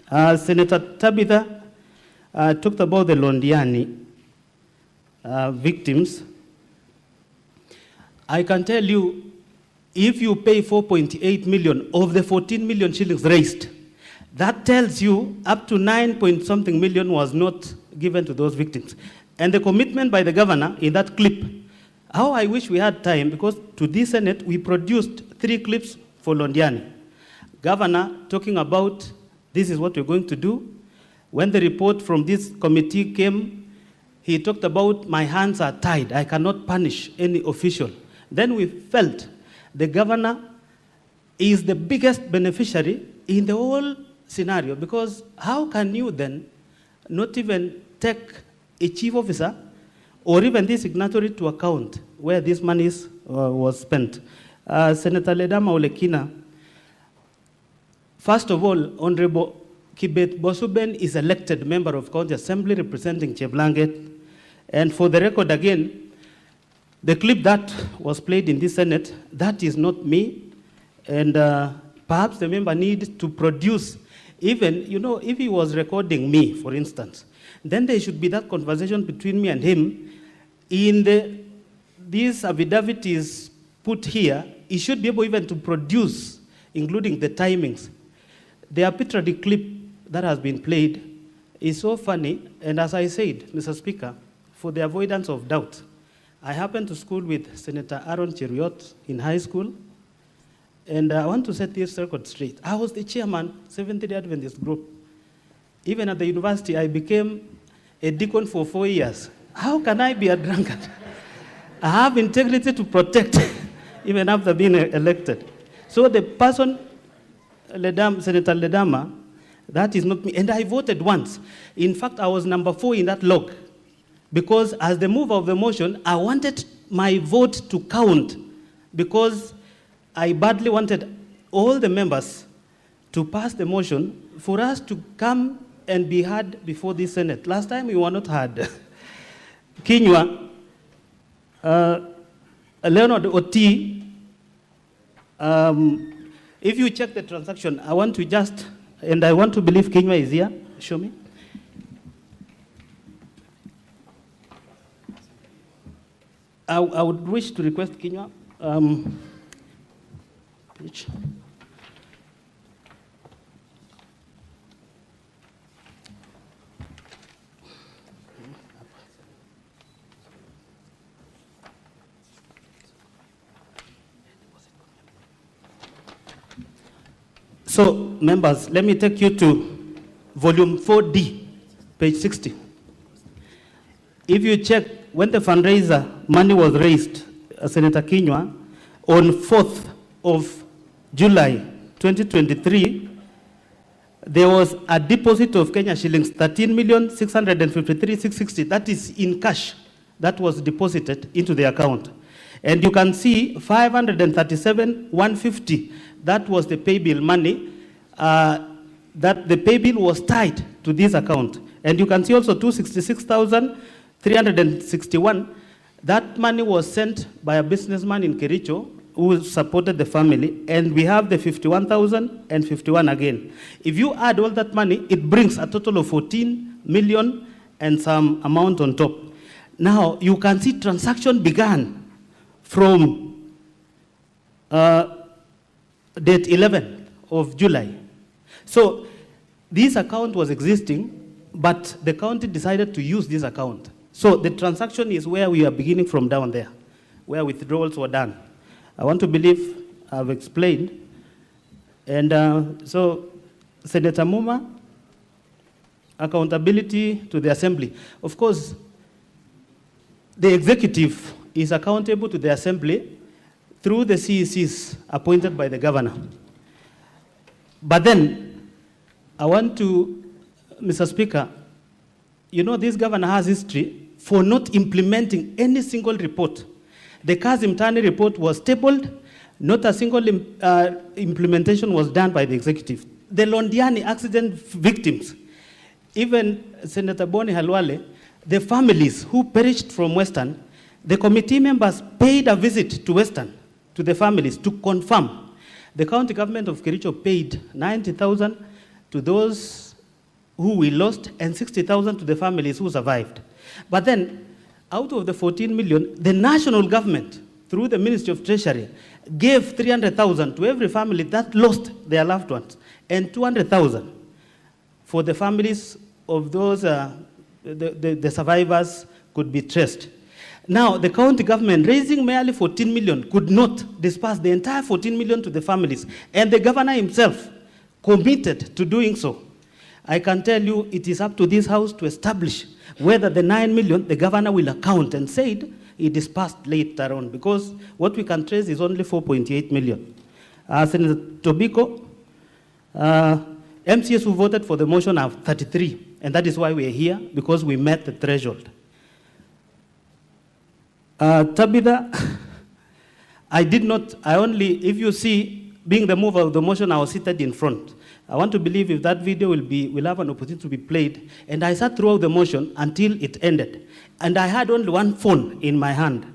Senator Tabitha talked about the Londiani victims. I can tell you, if you pay 4.8 million of the 14 million shillings raised, that tells you up to 9-point-something million was not given to those victims. And the commitment by the governor in that clip, how I wish we had time, because to this Senate, we produced 3 clips for Londiani. Governor talking about this is what we're going to do. When the report from this committee came, he talked about my hands are tied. I cannot punish any official. Then we felt the governor is the biggest beneficiary in the whole scenario, because how can you then not even take a chief officer or even the signatory to account where this money was spent? Senator Ledama Olekina, first of all, Honorable Kibet Bosuben is elected member of County Assembly representing Cheblanget. And for the record again, the clip that was played in this Senate, that is not me. And perhaps the member needs to produce, even, you know, if he was recording me, for instance, then there should be that conversation between me and him. In this affidavit is put here, he should be able even to produce, including the timings. The arbitrary clip that has been played is so funny, and as I said, Mr. Speaker, for the avoidance of doubt, I happened to school with Senator Aaron Cheruiyot in high school, and I want to set this record straight. I was the chairman, Seventh-day Adventist group. Even at the university, I became a deacon for 4 years. How can I be a drunkard? I have integrity to protect, even after being elected. So the person, Senator Ledama, that is not me. And I voted once. In fact, I was number 4 in that log, because as the mover of the motion, I wanted my vote to count, because I badly wanted all the members to pass the motion for us to come and be heard before the Senate. Last time we were not heard. Kinyua, Leonard Oti, if you check the transaction, I want to just, and I want to believe Kinyua is here. Show me. I would wish to request Kinyua. Page. So, members, let me take you to volume 4D, page 60. If you check, when the fundraiser money was raised, Senator Kinyua, on 4th of July 2023, there was a deposit of Kenya shillings 13,653,660. That is in cash that was deposited into the account. And you can see 537,150. That was the pay bill money. That the pay bill was tied to this account. And you can see also 266,361. That money was sent by a businessman in Kericho who supported the family, and we have the 51,051 again. If you add all that money, it brings a total of 14 million and some amount on top. Now, you can see transaction began from date 11 of July. So, this account was existing, but the county decided to use this account. So, the transaction is where we are beginning from down there, where withdrawals were done. I want to believe I've explained. And so, Senator Muma, accountability to the Assembly. Of course, the executive is accountable to the Assembly through the CECs appointed by the governor. But then, I want to, Mr. Speaker, you know this governor has history for not implementing any single report. The Kazim Tani report was tabled, not a single implementation was done by the executive. The Londiani accident victims, even Senator Boni Halwale, the families who perished from Western, the committee members paid a visit to Western, to the families, to confirm. The county government of Kericho paid 90,000 to those who we lost and 60,000 to the families who survived. But then, out of the 14 million, the national government, through the Ministry of Treasury, gave 300,000 to every family that lost their loved ones, and 200,000 for the families of those, the survivors could be traced. Now, the county government, raising merely 14 million, could not disperse the entire 14 million to the families, and the governor himself committed to doing so. I can tell you it is up to this House to establish whether the 9 million the governor will account, and said it dispersed later on, because what we can trace is only 4.8 million. Senator Tobiko, MCS who voted for the motion are 33, and that is why we are here, because we met the threshold. Tabitha, if you see, being the mover of the motion, I was seated in front. I want to believe if that video will have an opportunity to be played. And I sat throughout the motion until it ended. And I had only one phone in my hand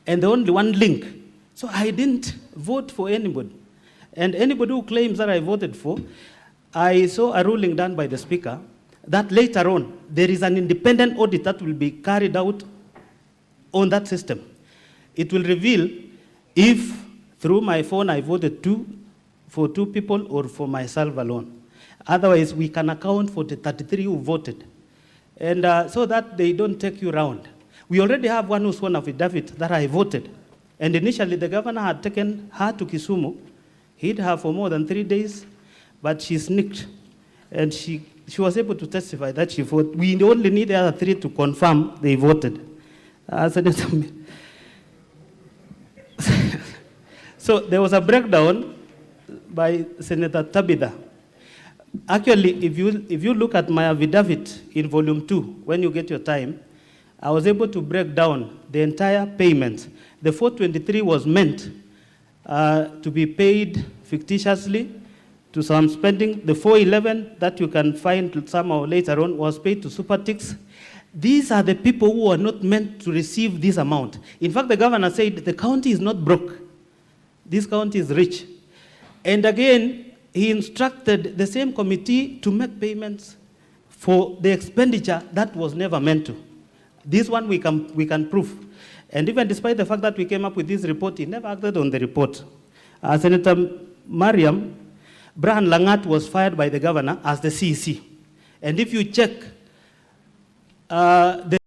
and only one link. So I didn't vote for anybody. And anybody who claims that I voted for, I saw a ruling done by the Speaker that later on there is an independent audit that will be carried out on that system. It will reveal if through my phone I voted for two people or for myself alone. Otherwise, we can account for the 33 who voted. And so that they don't take you around. We already have one who sworn affidavit that I voted. And initially, the governor had taken her to Kisumu, hid her for more than 3 days, but she sneaked. And she was able to testify that she voted. We only need the other 3 to confirm they voted. So there was a breakdown by Senator Tabitha. Actually, if you look at my affidavit in volume 2, when you get your time, I was able to break down the entire payment. The 423 was meant to be paid fictitiously to some spending. The 411 that you can find somehow later on was paid to Supertix. These are the people who are not meant to receive this amount. In fact, the governor said the county is not broke. This county is rich. And again, he instructed the same committee to make payments for the expenditure that was never meant to. This one we can prove. And even despite the fact that we came up with this report, he never acted on the report. Senator Mariam, Brian Langat was fired by the governor as the CEC. And if you check the